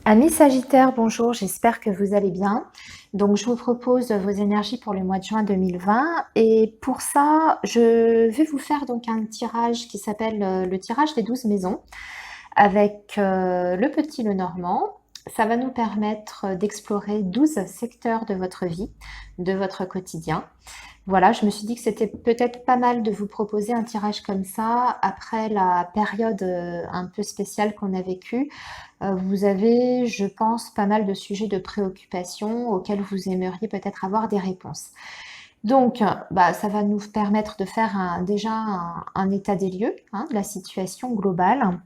Amis Sagittaire, bonjour, j'espère que vous allez bien. Donc, je vous propose vos énergies pour le mois de juin 2020. Et pour ça, je vais vous faire donc un tirage qui s'appelle le tirage des 12 maisons avec le petit Lenormand. Ça va nous permettre d'explorer 12 secteurs de votre vie, de votre quotidien. Voilà, je me suis dit que c'était peut-être pas mal de vous proposer un tirage comme ça après la période un peu spéciale qu'on a vécue. Vous avez, je pense, pas mal de sujets de préoccupation auxquels vous aimeriez peut-être avoir des réponses. Donc, ça va nous permettre de faire déjà un état des lieux, hein, de la situation globale.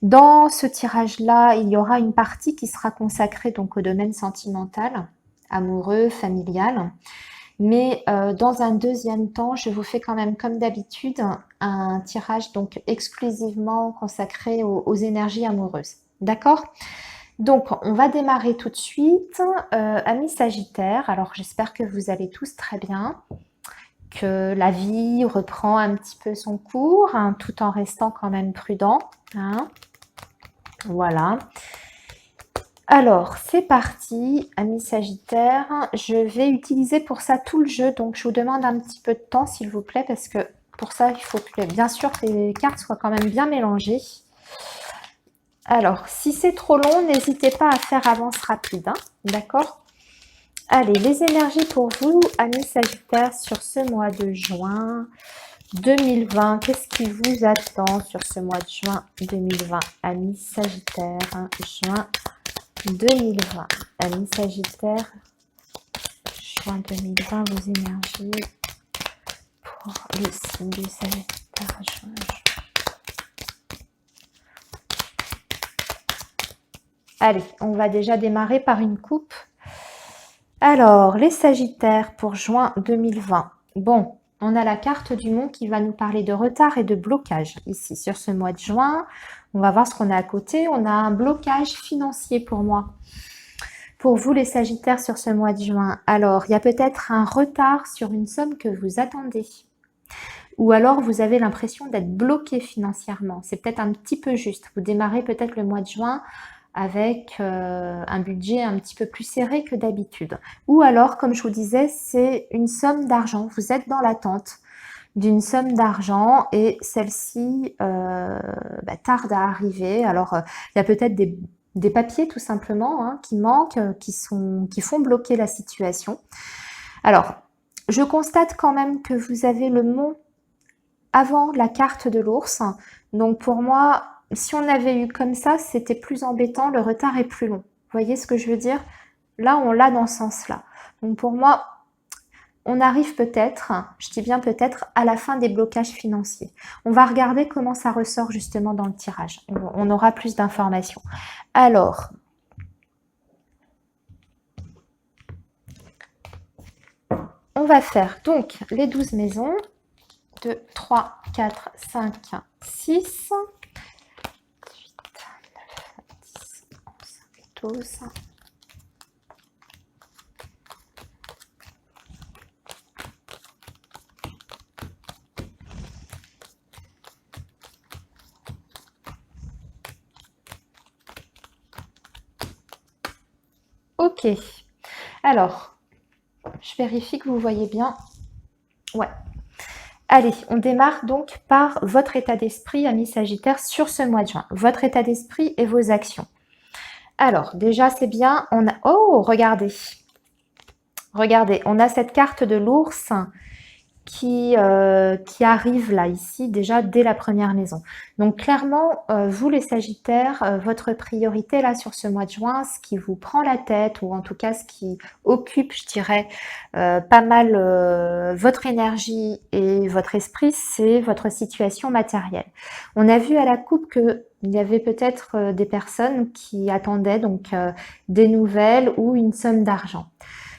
Dans ce tirage-là, il y aura une partie qui sera consacrée donc au domaine sentimental, amoureux, familial. Mais dans un deuxième temps, je vous fais quand même, comme d'habitude, un tirage donc exclusivement consacré aux énergies amoureuses. D'accord? Donc, on va démarrer tout de suite. Amis Sagittaire, alors j'espère que vous allez tous très bien, que la vie reprend un petit peu son cours, hein, tout en restant quand même prudent. Hein. Voilà. Alors, c'est parti, amis Sagittaire. Je vais utiliser pour ça tout le jeu, donc je vous demande un petit peu de temps, s'il vous plaît, parce que pour ça, il faut que, bien sûr, que les cartes soient quand même bien mélangées. Alors, si c'est trop long, n'hésitez pas à faire avance rapide, hein, d'accord? Allez, les énergies pour vous, amis Sagittaire, sur ce mois de juin 2020. Qu'est-ce qui vous attend sur ce mois de juin 2020, amis Sagittaire, hein, juin 2020, amis Sagittaire, juin 2020, vos énergies pour le signe du Sagittaire, juin. Allez, on va déjà démarrer par une coupe. Alors, les Sagittaires pour juin 2020. Bon, on a la carte du monde qui va nous parler de retard et de blocage ici sur ce mois de juin. On va voir ce qu'on a à côté. On a un blocage financier pour moi. Pour vous les Sagittaires sur ce mois de juin, alors il y a peut-être un retard sur une somme que vous attendez. Ou alors vous avez l'impression d'être bloqué financièrement. C'est peut-être un petit peu juste. Vous démarrez peut-être le mois de juin avec un budget un petit peu plus serré que d'habitude. Ou alors, comme je vous disais, c'est une somme d'argent. Vous êtes dans l'attente d'une somme d'argent et celle-ci tarde à arriver. Alors, il y a peut-être des papiers tout simplement hein, qui manquent, qui font bloquer la situation. Alors, je constate quand même que vous avez le mont avant la carte de l'ours. Donc pour moi, si on avait eu comme ça, c'était plus embêtant, le retard est plus long. Vous voyez ce que je veux dire? Là, on l'a dans ce sens-là. Donc pour moi, on arrive peut-être, je dis bien peut-être, à la fin des blocages financiers. On va regarder comment ça ressort justement dans le tirage. On aura plus d'informations. Alors, on va faire donc les 12 maisons. 2, 3, 4, 5, 6, 8, 9, 10, 11, 12. Ok, alors, je vérifie que vous voyez bien. Ouais. Allez, on démarre donc par votre état d'esprit, amis Sagittaire, sur ce mois de juin. Votre état d'esprit et vos actions. Alors, déjà, c'est bien. On a... Oh, regardez. Regardez, on a cette carte de l'ours qui arrive là, ici, déjà dès la première maison. Donc clairement, vous les Sagittaires, votre priorité là sur ce mois de juin, ce qui vous prend la tête, ou en tout cas ce qui occupe, je dirais, pas mal votre énergie et votre esprit, c'est votre situation matérielle. On a vu à la coupe qu'il y avait peut-être des personnes qui attendaient donc des nouvelles ou une somme d'argent.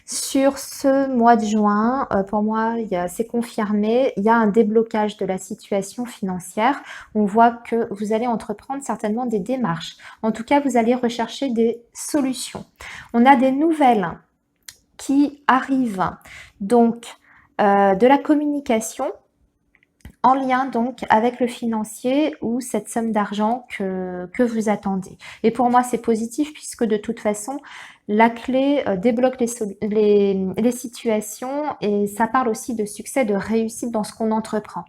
Sur ce mois de juin, pour moi, c'est confirmé, il y a un déblocage de la situation financière. On voit que vous allez entreprendre certainement des démarches. En tout cas, vous allez rechercher des solutions. On a des nouvelles qui arrivent, donc de la communication en lien donc avec le financier ou cette somme d'argent que vous attendez. Et pour moi, c'est positif puisque de toute façon, la clé débloque les situations et ça parle aussi de succès, de réussite dans ce qu'on entreprend.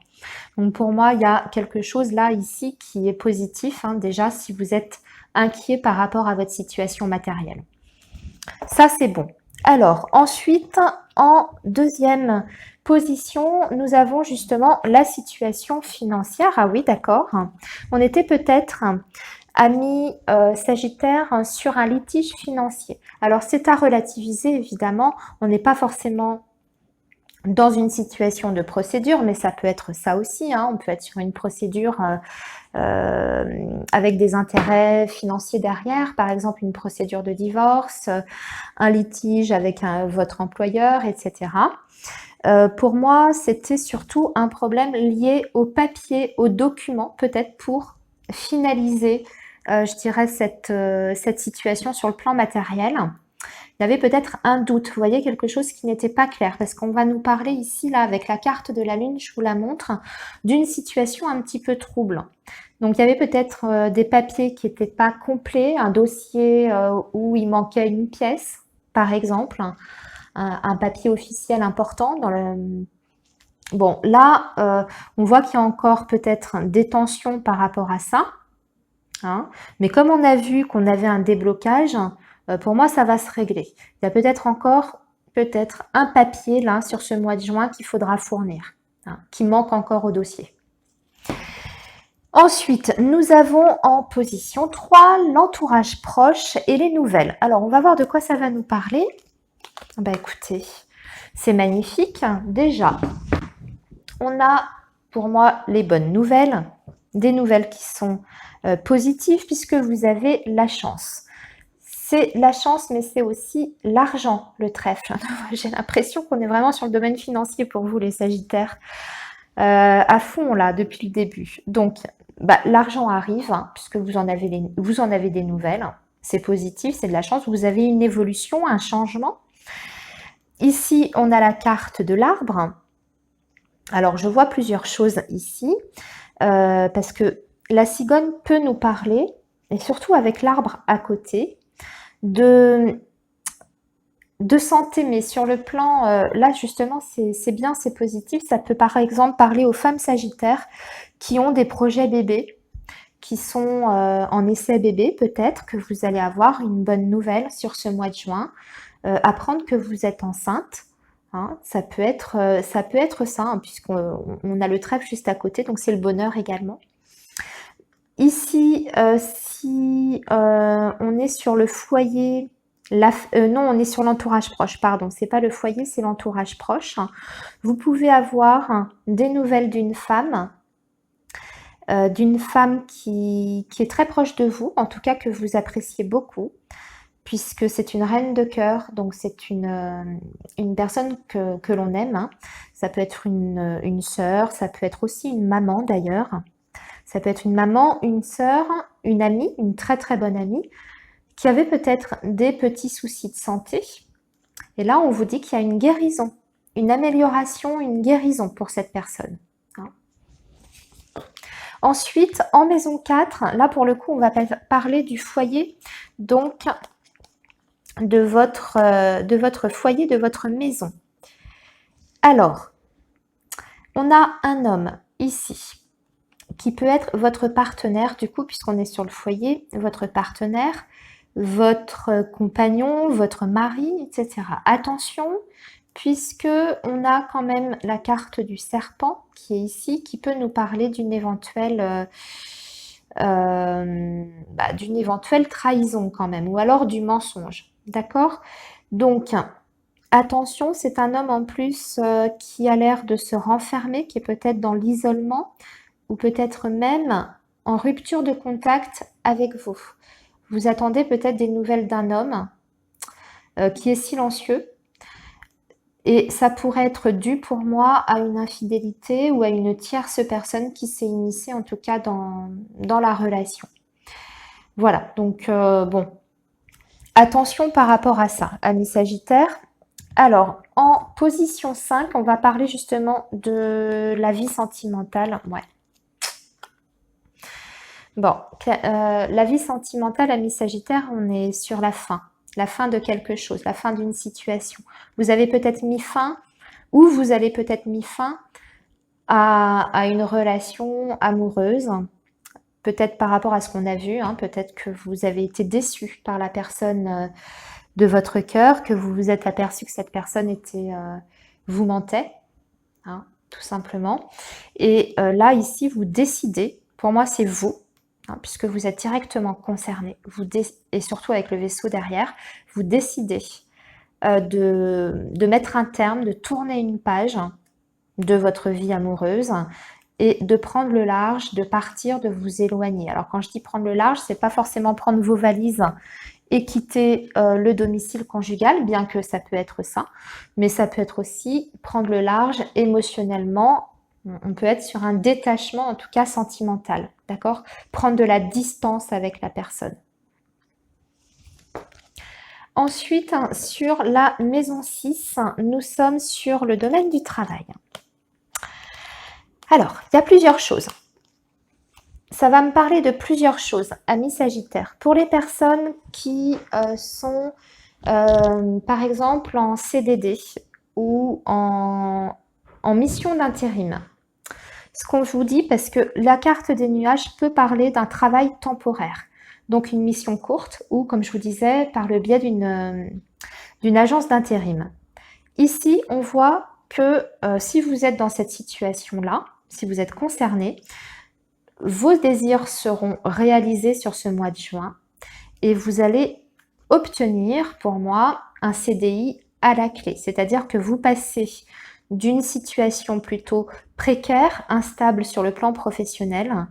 Donc pour moi, il y a quelque chose là, ici, qui est positif, hein, déjà, si vous êtes inquiet par rapport à votre situation matérielle. Ça, c'est bon. Alors, ensuite, en deuxième position, nous avons justement la situation financière. Ah oui, d'accord. On était peut-être, amis Sagittaire, sur un litige financier. Alors, c'est à relativiser, évidemment. On n'est pas forcément dans une situation de procédure, mais ça peut être ça aussi, hein. On peut être sur une procédure avec des intérêts financiers derrière, par exemple une procédure de divorce, un litige avec votre employeur, etc. Pour moi, c'était surtout un problème lié au papier, aux documents, peut-être pour finaliser, je dirais, cette situation sur le plan matériel. Il y avait peut-être un doute, vous voyez, quelque chose qui n'était pas clair, parce qu'on va nous parler ici, là, avec la carte de la Lune, je vous la montre, d'une situation un petit peu trouble. Donc, il y avait peut-être des papiers qui n'étaient pas complets, un dossier où il manquait une pièce, par exemple, un papier officiel important dans le... Bon, là, on voit qu'il y a encore peut-être des tensions par rapport à ça, hein, mais comme on a vu qu'on avait un déblocage, pour moi, ça va se régler. Il y a peut-être encore un papier là sur ce mois de juin qu'il faudra fournir, hein, qui manque encore au dossier. Ensuite, nous avons en position 3 l'entourage proche et les nouvelles. Alors, on va voir de quoi ça va nous parler. Bah écoutez, c'est magnifique. Déjà, on a pour moi les bonnes nouvelles, des nouvelles qui sont positives puisque vous avez la chance. C'est la chance, mais c'est aussi l'argent, le trèfle. J'ai l'impression qu'on est vraiment sur le domaine financier pour vous, les Sagittaires, à fond là, depuis le début. Donc, bah, l'argent arrive, hein, puisque vous en avez des nouvelles. C'est positif, c'est de la chance. Vous avez une évolution, un changement. Ici, on a la carte de l'arbre. Alors, je vois plusieurs choses ici, parce que la cigogne peut nous parler, et surtout avec l'arbre à côté, de santé, mais sur le plan, là justement, c'est bien, c'est positif. Ça peut par exemple parler aux femmes sagittaires qui ont des projets bébés, qui sont en essai bébé, peut-être que vous allez avoir une bonne nouvelle sur ce mois de juin, apprendre que vous êtes enceinte. Hein, ça peut être ça, hein, puisqu'on a le trèfle juste à côté, donc c'est le bonheur également. Ici, si on est sur le foyer, non, on est sur l'entourage proche, pardon, c'est pas le foyer, c'est l'entourage proche. Vous pouvez avoir des nouvelles d'une femme qui est très proche de vous, en tout cas que vous appréciez beaucoup, puisque c'est une reine de cœur, donc c'est une personne que l'on aime, hein. Ça peut être une sœur, ça peut être aussi une maman d'ailleurs. Ça peut être une maman, une sœur, une amie, une très très bonne amie, qui avait peut-être des petits soucis de santé. Et là, on vous dit qu'il y a une guérison, une amélioration, une guérison pour cette personne. Hein. Ensuite, en maison 4, là pour le coup, on va parler du foyer, donc de votre foyer, de votre maison. Alors, on a un homme ici qui peut être votre partenaire, du coup, puisqu'on est sur le foyer, votre partenaire, votre compagnon, votre mari, etc. Attention, puisque on a quand même la carte du serpent qui est ici, qui peut nous parler d'une éventuelle trahison quand même, ou alors du mensonge, d'accord? Donc, attention, c'est un homme en plus qui a l'air de se renfermer, qui est peut-être dans l'isolement, ou peut-être même en rupture de contact avec vous. Vous attendez peut-être des nouvelles d'un homme qui est silencieux et ça pourrait être dû pour moi à une infidélité ou à une tierce personne qui s'est initiée en tout cas dans la relation. Voilà, donc bon, attention par rapport à ça, amis Sagittaires. Alors, en position 5, on va parler justement de la vie sentimentale. Ouais. Bon, la vie sentimentale, ami Sagittaire, on est sur la fin de quelque chose, la fin d'une situation. Vous avez peut-être mis fin, ou vous avez peut-être mis fin à une relation amoureuse, peut-être par rapport à ce qu'on a vu, hein, peut-être que vous avez été déçu par la personne de votre cœur, que vous vous êtes aperçu que cette personne vous mentait, hein, tout simplement. Et là, ici, vous décidez, pour moi, c'est vous, hein, puisque vous êtes directement concerné, et surtout avec le vaisseau derrière, vous décidez de mettre un terme, de tourner une page de votre vie amoureuse et de prendre le large, de partir, de vous éloigner. Alors quand je dis prendre le large, c'est pas forcément prendre vos valises et quitter le domicile conjugal, bien que ça peut être ça, mais ça peut être aussi prendre le large émotionnellement. On peut être sur un détachement, en tout cas sentimental, d'accord? Prendre de la distance avec la personne. Ensuite, sur la maison 6, nous sommes sur le domaine du travail. Alors, il y a plusieurs choses. Ça va me parler de plusieurs choses, amis Sagittaire. Pour les personnes qui sont, par exemple, en CDD ou en mission d'intérim. Ce qu'on vous dit, parce que la carte des nuages peut parler d'un travail temporaire. Donc une mission courte ou, comme je vous disais, par le biais d'une agence d'intérim. Ici, on voit que si vous êtes dans cette situation-là, si vous êtes concerné, vos désirs seront réalisés sur ce mois de juin et vous allez obtenir, pour moi, un CDI à la clé. C'est-à-dire que vous passez d'une situation plutôt précaire, instable sur le plan professionnel,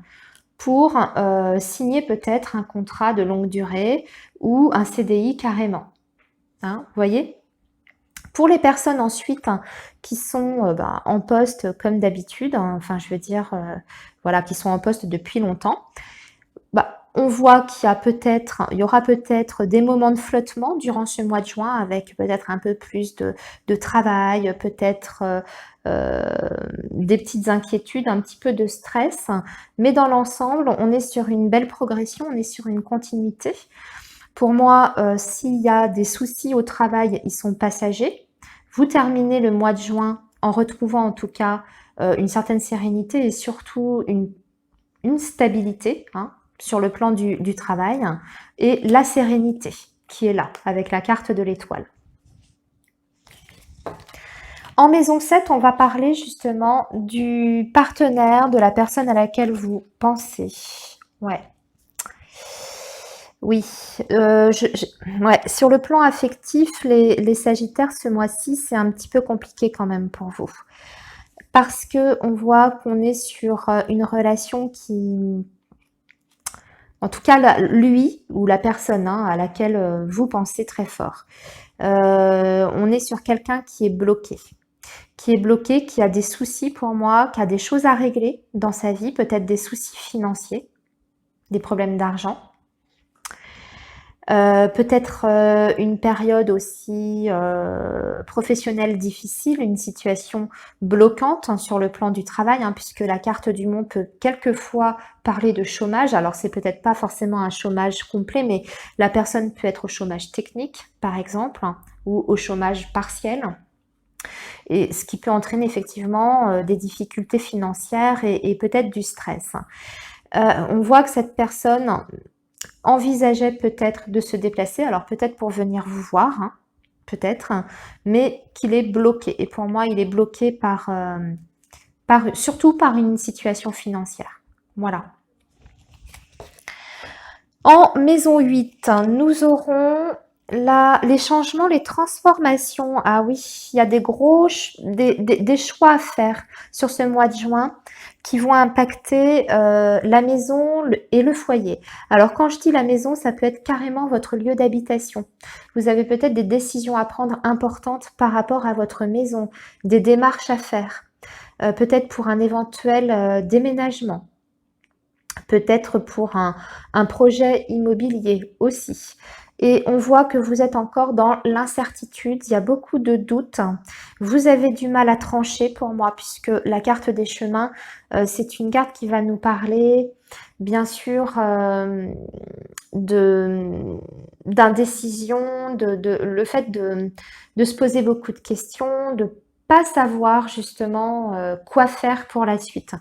pour signer peut-être un contrat de longue durée ou un CDI carrément. Hein, vous voyez ? Pour les personnes ensuite qui sont en poste comme d'habitude, hein, enfin je veux dire, voilà, qui sont en poste depuis longtemps, on voit il y aura peut-être des moments de flottement durant ce mois de juin avec peut-être un peu plus de travail, peut-être des petites inquiétudes, un petit peu de stress. Mais dans l'ensemble, on est sur une belle progression, on est sur une continuité. Pour moi, s'il y a des soucis au travail, ils sont passagers. Vous terminez le mois de juin en retrouvant en tout cas une certaine sérénité et surtout une stabilité, hein, sur le plan du travail et la sérénité qui est là avec la carte de l'étoile. En maison 7, on va parler justement du partenaire, de la personne à laquelle vous pensez. Ouais. Oui, ouais, sur le plan affectif, les Sagittaires, ce mois-ci, c'est un petit peu compliqué quand même pour vous. Parce qu'on voit qu'on est sur une relation qui... En tout cas, lui ou la personne à laquelle vous pensez très fort. On est sur quelqu'un qui est bloqué. Qui a des soucis pour moi, qui a des choses à régler dans sa vie, peut-être des soucis financiers, des problèmes d'argent. Peut-être une période aussi professionnelle difficile, une situation bloquante sur le plan du travail, hein, puisque la carte du monde peut quelquefois parler de chômage. Alors c'est peut-être pas forcément un chômage complet, mais la personne peut être au chômage technique, par exemple, ou au chômage partiel. Et ce qui peut entraîner effectivement des difficultés financières et peut-être du stress. On voit que cette personne envisageait peut-être de se déplacer, alors peut-être pour venir vous voir, hein, peut-être, mais qu'il est bloqué. Et pour moi, il est bloqué surtout par une situation financière. Voilà. En maison 8, nous aurons les changements, les transformations. Ah oui, il y a des choix à faire sur ce mois de juin qui vont impacter la maison et le foyer. Alors quand je dis la maison, ça peut être carrément votre lieu d'habitation. Vous avez peut-être des décisions à prendre importantes par rapport à votre maison, des démarches à faire, peut-être pour un éventuel déménagement. peut-être pour un projet immobilier aussi. Et on voit que vous êtes encore dans l'incertitude, il y a beaucoup de doutes. Vous avez du mal à trancher pour moi, puisque la carte des chemins, c'est une carte qui va nous parler, bien sûr, d'indécision, le fait de se poser beaucoup de questions, de pas savoir justement quoi faire pour la suite.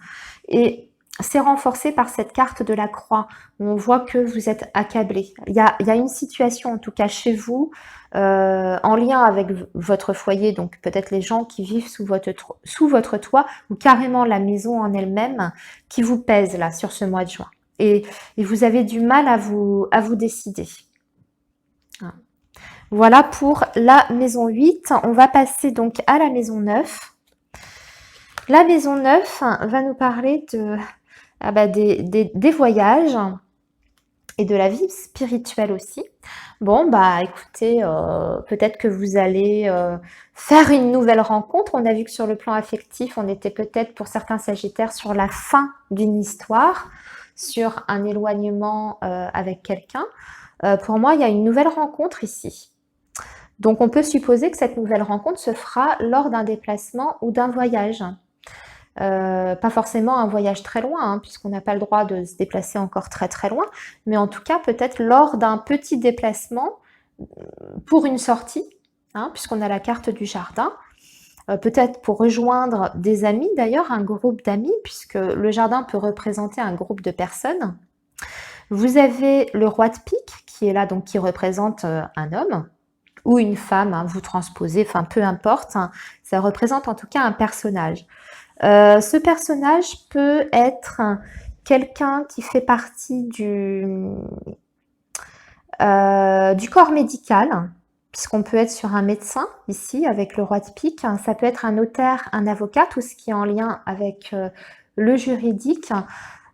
Et c'est renforcé par cette carte de la croix, où on voit que vous êtes accablé. Il y a une situation, en tout cas chez vous, en lien avec votre foyer, donc peut-être les gens qui vivent sous votre toit, ou carrément la maison en elle-même, qui vous pèse là sur ce mois de juin. Et vous avez du mal à vous décider. Voilà pour la maison 8. On va passer donc à la maison 9. La maison 9 va nous parler des voyages et de la vie spirituelle aussi. Bon, bah écoutez, peut-être que vous allez faire une nouvelle rencontre. On a vu que sur le plan affectif, on était peut-être pour certains sagittaires sur la fin d'une histoire, sur un éloignement avec quelqu'un. Pour moi, il y a une nouvelle rencontre ici. Donc, on peut supposer que cette nouvelle rencontre se fera lors d'un déplacement ou d'un voyage. Pas forcément un voyage très loin, hein, puisqu'on n'a pas le droit de se déplacer encore très très loin, mais en tout cas peut-être lors d'un petit déplacement pour une sortie, hein, puisqu'on a la carte du jardin, peut-être pour rejoindre des amis d'ailleurs, un groupe d'amis, puisque le jardin peut représenter un groupe de personnes. Vous avez le roi de pique qui est là, donc qui représente un homme ou une femme, hein, vous transposez, enfin peu importe, hein, ça représente en tout cas un personnage. Ce personnage peut être quelqu'un qui fait partie du corps médical, puisqu'on peut être sur un médecin ici avec le roi de pique. Ça peut être un notaire, un avocat, tout ce qui est en lien avec le juridique.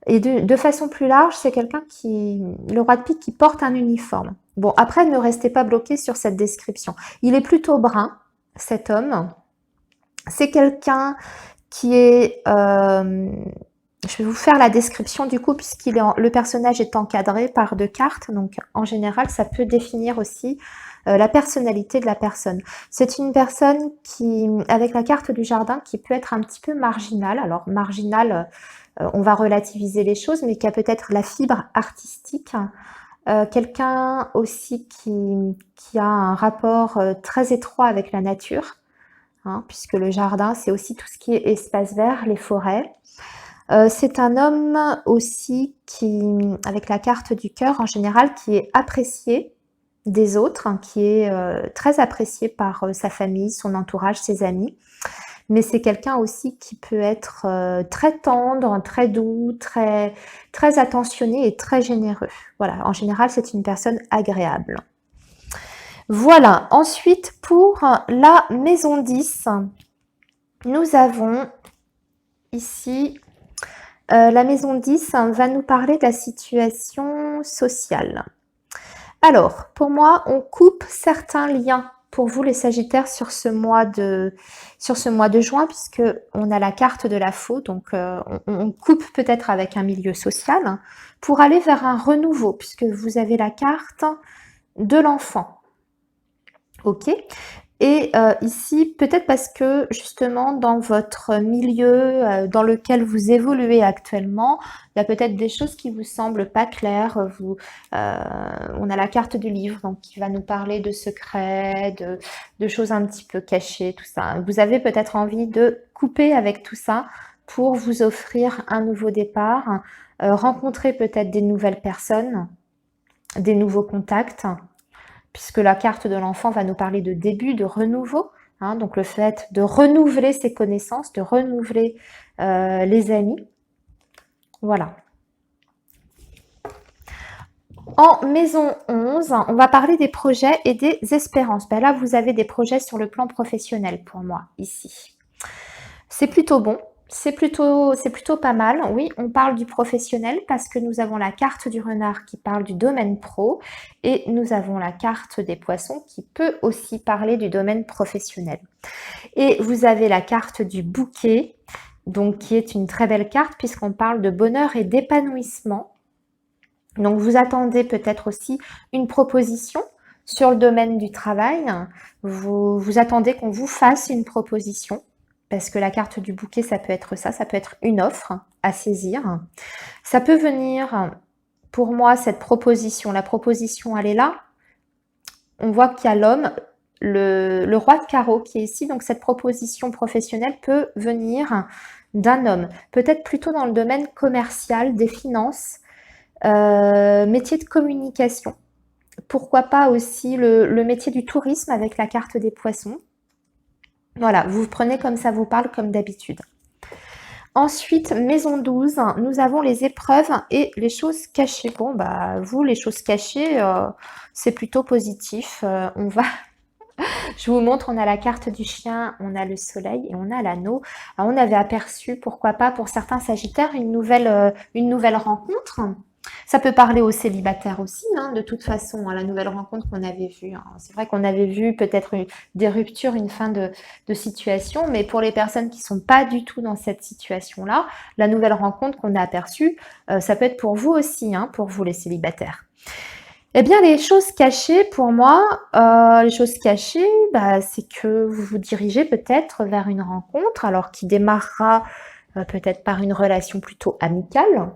Et de façon plus large, c'est quelqu'un le roi de pique qui porte un uniforme. Bon, après, ne restez pas bloqué sur cette description. Il est plutôt brun, cet homme. C'est quelqu'un qui est... je vais vous faire la description du coup, le personnage est encadré par 2 cartes. Donc, en général, ça peut définir aussi la personnalité de la personne. C'est une personne qui, avec la carte du jardin, qui peut être un petit peu marginale. Alors, marginale, on va relativiser les choses, mais qui a peut-être la fibre artistique. Quelqu'un aussi qui a un rapport très étroit avec la nature. Hein, puisque le jardin, c'est aussi tout ce qui est espace vert, les forêts. C'est un homme aussi avec la carte du cœur en général, qui est apprécié des autres, hein, qui est très apprécié par sa famille, son entourage, ses amis. Mais c'est quelqu'un aussi qui peut être très tendre, très doux, très, très attentionné et très généreux. Voilà, en général, c'est une personne agréable. Voilà, ensuite pour la maison 10, nous avons ici, la maison 10 va nous parler de la situation sociale. Alors, pour moi, on coupe certains liens pour vous les Sagittaires sur ce mois de juin, puisque on a la carte de la faux, donc on coupe peut-être avec un milieu social pour aller vers un renouveau, puisque vous avez la carte de l'enfant. Ok. Et ici, peut-être parce que justement dans votre milieu dans lequel vous évoluez actuellement, il y a peut-être des choses qui vous semblent pas claires. On a la carte du livre donc, qui va nous parler de secrets, de choses un petit peu cachées, tout ça. Vous avez peut-être envie de couper avec tout ça pour vous offrir un nouveau départ, rencontrer peut-être des nouvelles personnes, des nouveaux contacts, puisque la carte de l'enfant va nous parler de début, de renouveau, hein, donc le fait de renouveler ses connaissances, de renouveler les amis. Voilà. En maison 11, on va parler des projets et des espérances. Ben là, vous avez des projets sur le plan professionnel pour moi, ici. C'est plutôt bon. C'est plutôt pas mal. Oui, on parle du professionnel parce que nous avons la carte du renard qui parle du domaine pro et nous avons la carte des poissons qui peut aussi parler du domaine professionnel. Et vous avez la carte du bouquet donc qui est une très belle carte puisqu'on parle de bonheur et d'épanouissement. Donc vous attendez peut-être aussi une proposition sur le domaine du travail. Vous attendez qu'on vous fasse une proposition parce que la carte du bouquet, ça peut être ça, ça peut être une offre à saisir. Ça peut venir, pour moi, cette proposition, la proposition, elle est là. On voit qu'il y a l'homme, le roi de carreau qui est ici, donc cette proposition professionnelle peut venir d'un homme, peut-être plutôt dans le domaine commercial, des finances, métier de communication. Pourquoi pas aussi le métier du tourisme avec la carte des poissons. Voilà, vous prenez comme ça vous parle comme d'habitude. Ensuite, maison 12, nous avons les épreuves et les choses cachées. Bon, bah, vous, les choses cachées, c'est plutôt positif. On va je vous montre, on a la carte du chien, on a le soleil et on a l'anneau. On avait aperçu, pourquoi pas, pour certains sagittaires, une nouvelle rencontre. Ça peut parler aux célibataires aussi, hein, de toute façon, la nouvelle rencontre qu'on avait vue. Hein. C'est vrai qu'on avait vu peut-être des ruptures, une fin de situation, mais pour les personnes qui sont pas du tout dans cette situation-là, la nouvelle rencontre qu'on a aperçue, ça peut être pour vous aussi, hein, pour vous les célibataires. Eh bien, les choses cachées, pour moi, les choses cachées, bah, c'est que vous vous dirigez peut-être vers une rencontre, alors qui démarrera peut-être par une relation plutôt amicale,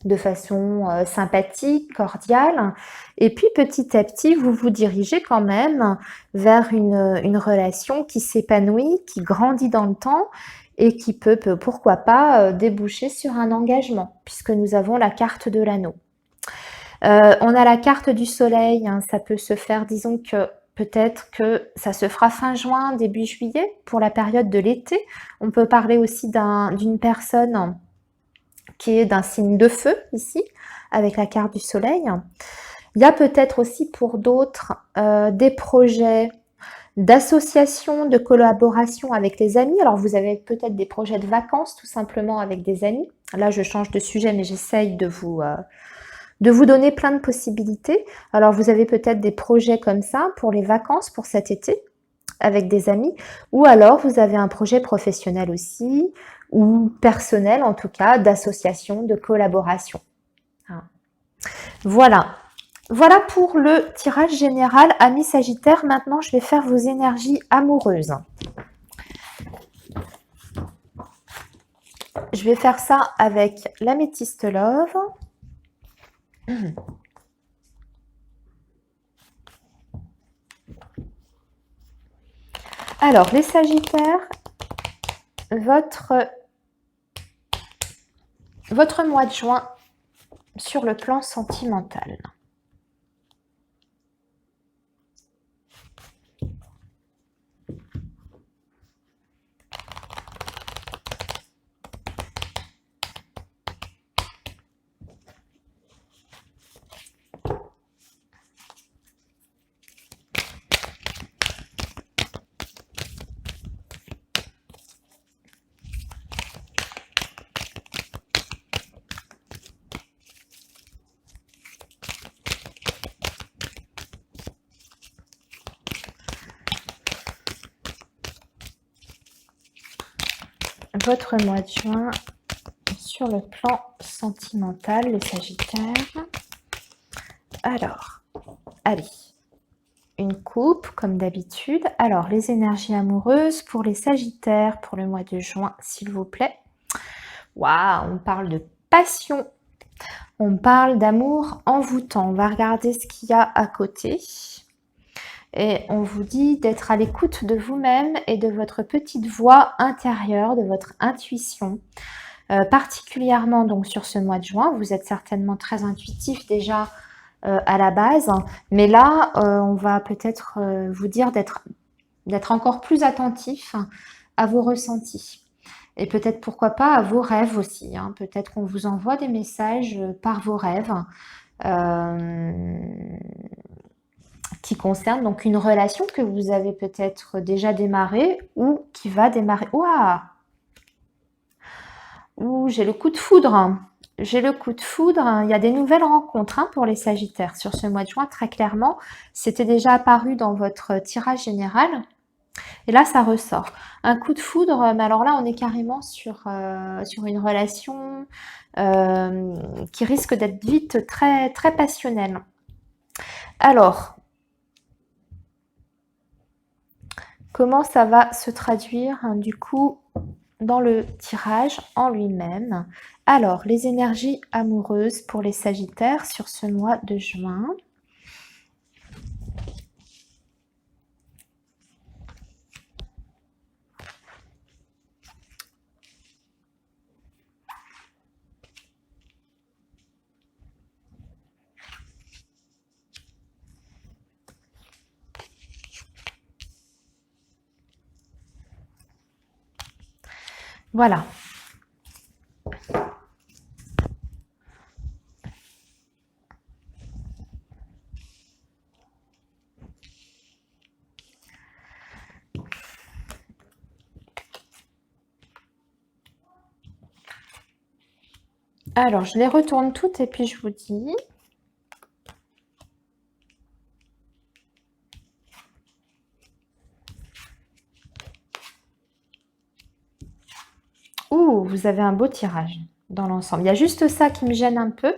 de façon sympathique, cordiale, et puis petit à petit, vous vous dirigez quand même vers une relation qui s'épanouit, qui grandit dans le temps, et qui peut pourquoi pas, déboucher sur un engagement, puisque nous avons la carte de l'anneau. On a la carte du soleil, hein, ça peut se faire, disons que peut-être que ça se fera fin juin, début juillet, pour la période de l'été. On peut parler aussi d'une personne qui est d'un signe de feu, ici, avec la carte du soleil. Il y a peut-être aussi pour d'autres des projets d'association, de collaboration avec les amis. Alors vous avez peut-être des projets de vacances, tout simplement avec des amis. Là, je change de sujet, mais j'essaye de vous donner plein de possibilités. Alors, vous avez peut-être des projets comme ça pour les vacances, pour cet été, avec des amis, ou alors vous avez un projet professionnel aussi, ou personnel en tout cas, d'association, de collaboration. Voilà. Voilà pour le tirage général, amis Sagittaire. Maintenant, je vais faire vos énergies amoureuses. Je vais faire ça avec l'améthyste Love. Alors, les Sagittaires, votre mois de juin sur le plan sentimental. Votre mois de juin sur le plan sentimental, les Sagittaires. Alors, allez, une coupe comme d'habitude. Alors, les énergies amoureuses pour les Sagittaires pour le mois de juin, s'il vous plaît. Waouh, on parle de passion, on parle d'amour envoûtant. On va regarder ce qu'il y a à côté. Et on vous dit d'être à l'écoute de vous-même et de votre petite voix intérieure, de votre intuition. Particulièrement donc sur ce mois de juin, vous êtes certainement très intuitif déjà à la base, mais là, on va peut-être vous dire d'être encore plus attentif à vos ressentis. Et peut-être pourquoi pas à vos rêves aussi. Hein. Peut-être qu'on vous envoie des messages par vos rêves. Qui concerne donc une relation que vous avez peut-être déjà démarrée ou qui va démarrer. Ouah! Ouh, j'ai le coup de foudre. J'ai le coup de foudre. Il y a des nouvelles rencontres hein, pour les Sagittaires sur ce mois de juin, très clairement. C'était déjà apparu dans votre tirage général. Et là, ça ressort. Un coup de foudre, mais alors là, on est carrément sur une relation qui risque d'être vite très, très passionnelle. Alors, comment ça va se traduire hein, du coup dans le tirage en lui-même? Alors, les énergies amoureuses pour les Sagittaires sur ce mois de juin. Voilà. Alors, je les retourne toutes et puis je vous dis. Ouh, vous avez un beau tirage dans l'ensemble. Il y a juste ça qui me gêne un peu.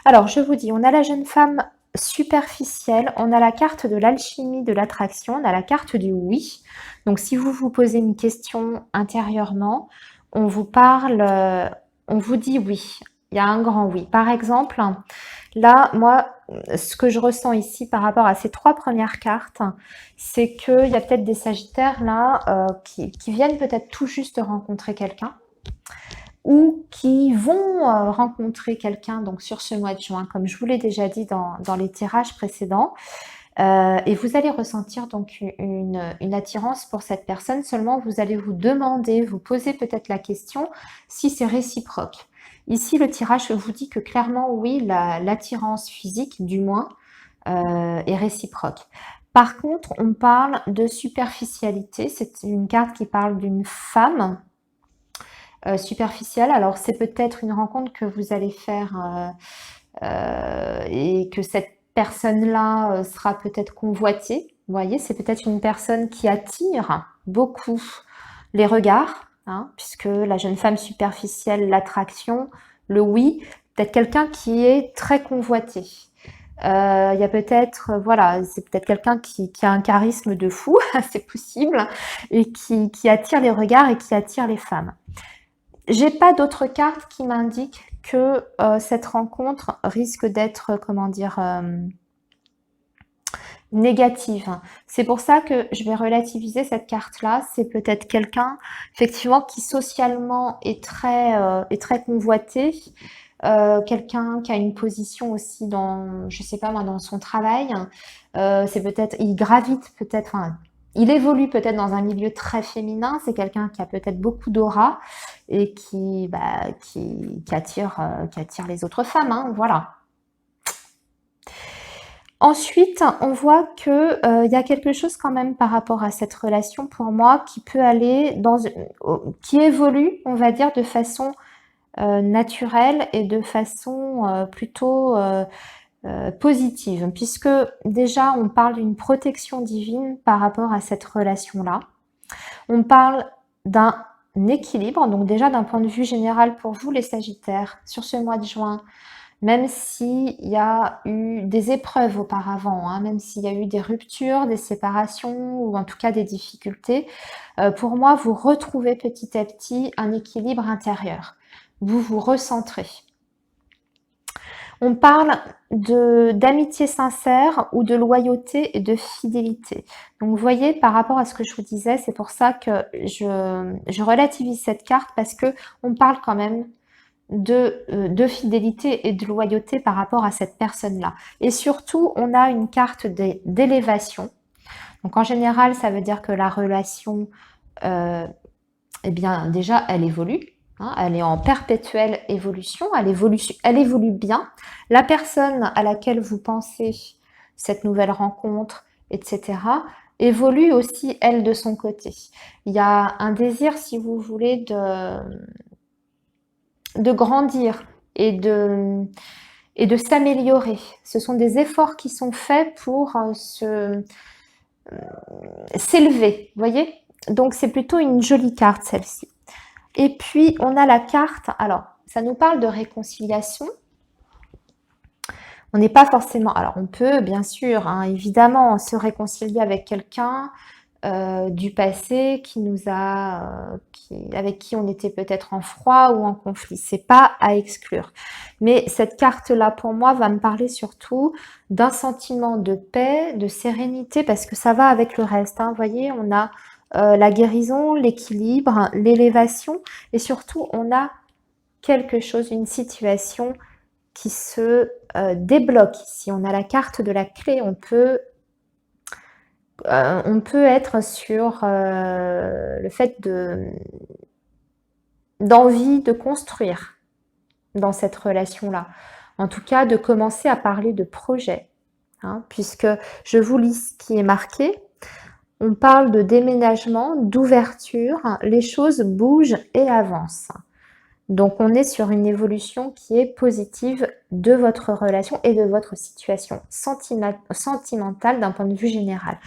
Alors, je vous dis, on a la jeune femme superficielle, on a la carte de l'alchimie de l'attraction, on a la carte du oui. Donc, si vous vous posez une question intérieurement, on vous parle, on vous dit oui. Il y a un grand oui. Par exemple, là, moi, ce que je ressens ici par rapport à ces trois premières cartes, c'est qu'il y a peut-être des Sagittaires là qui viennent peut-être tout juste de rencontrer quelqu'un ou qui vont rencontrer quelqu'un donc sur ce mois de juin, comme je vous l'ai déjà dit dans les tirages précédents. Et vous allez ressentir donc une attirance pour cette personne, seulement vous allez vous demander, vous poser peut-être la question si c'est réciproque. Ici, le tirage vous dit que clairement, oui, l'attirance physique, du moins, est réciproque. Par contre, on parle de superficialité. C'est une carte qui parle d'une femme superficielle. Alors, c'est peut-être une rencontre que vous allez faire et que cette personne-là sera peut-être convoitée. Vous voyez, c'est peut-être une personne qui attire beaucoup les regards, hein, puisque la jeune femme superficielle, l'attraction, le oui, peut-être quelqu'un qui est très convoité. Il y a peut-être, voilà, c'est peut-être quelqu'un qui a un charisme de fou, c'est possible, et qui attire les regards et qui attire les femmes. J'ai pas d'autres cartes qui m'indiquent que cette rencontre risque d'être, comment dire, négative. C'est pour ça que je vais relativiser cette carte-là. C'est peut-être quelqu'un, effectivement, qui socialement est très convoité. Quelqu'un qui a une position aussi dans, je sais pas moi, dans son travail. C'est peut-être, il gravite peut-être, enfin, il évolue peut-être dans un milieu très féminin. C'est quelqu'un qui a peut-être beaucoup d'aura et qui attire les autres femmes. Hein, voilà. Ensuite, on voit que y a quelque chose quand même par rapport à cette relation pour moi qui peut aller qui évolue, on va dire, de façon naturelle et de façon plutôt positive, puisque déjà on parle d'une protection divine par rapport à cette relation-là. On parle d'un équilibre, donc déjà d'un point de vue général pour vous les Sagittaires, sur ce mois de juin, même s'il y a eu des épreuves auparavant, hein, même s'il y a eu des ruptures, des séparations ou en tout cas des difficultés, pour moi, vous retrouvez petit à petit un équilibre intérieur. Vous vous recentrez. On parle d'amitié sincère ou de loyauté et de fidélité. Donc vous voyez, par rapport à ce que je vous disais, c'est pour ça que je relativise cette carte parce que on parle quand même de fidélité et de loyauté par rapport à cette personne-là. Et surtout, on a une carte d'élévation. Donc en général, ça veut dire que la relation, eh bien déjà, elle évolue. Hein, elle est en perpétuelle évolution, elle évolue bien. La personne à laquelle vous pensez cette nouvelle rencontre, etc., évolue aussi, elle, de son côté. Il y a un désir, si vous voulez, de grandir et de s'améliorer. Ce sont des efforts qui sont faits pour s'élever, vous voyez? Donc c'est plutôt une jolie carte celle-ci. Et puis on a la carte, alors ça nous parle de réconciliation. On n'est pas forcément, alors on peut bien sûr, hein, évidemment, se réconcilier avec quelqu'un du passé qui nous a, avec qui on était peut-être en froid ou en conflit. C'est pas à exclure. Mais cette carte-là, pour moi, va me parler surtout d'un sentiment de paix, de sérénité, parce que ça va avec le reste. Hein. Vous voyez, on a la guérison, l'équilibre, l'élévation, et surtout, on a quelque chose, une situation qui se débloque. Si on a la carte de la clé, on peut être sur le fait d'envie de construire dans cette relation-là. En tout cas, de commencer à parler de projet. Hein, puisque je vous lis ce qui est marqué. On parle de déménagement, d'ouverture, les choses bougent et avancent. Donc, on est sur une évolution qui est positive de votre relation et de votre situation sentimentale d'un point de vue général.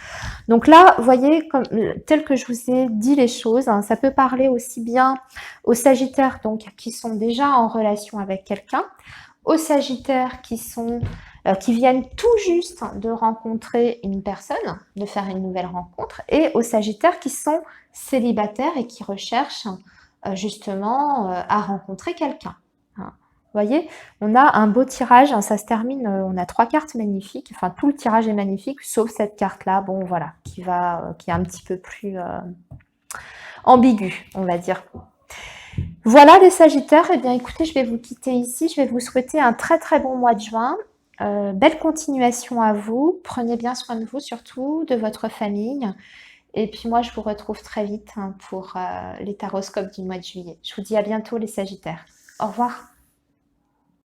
Donc là, vous voyez, comme, tel que je vous ai dit les choses, hein, ça peut parler aussi bien aux Sagittaires donc, qui sont déjà en relation avec quelqu'un, aux Sagittaires qui viennent tout juste de rencontrer une personne, de faire une nouvelle rencontre, et aux Sagittaires qui sont célibataires et qui recherchent justement à rencontrer quelqu'un. Hein. Vous voyez, on a un beau tirage, hein, ça se termine, on a 3 cartes magnifiques, enfin tout le tirage est magnifique, sauf cette carte-là, bon voilà, qui est un petit peu plus ambigu, on va dire. Voilà les Sagittaires, eh bien écoutez, je vais vous quitter ici, je vais vous souhaiter un très très bon mois de juin. Belle continuation à vous, prenez bien soin de vous surtout, de votre famille. Et puis moi, je vous retrouve très vite hein, pour les taroscopes du mois de juillet. Je vous dis à bientôt les Sagittaires. Au revoir.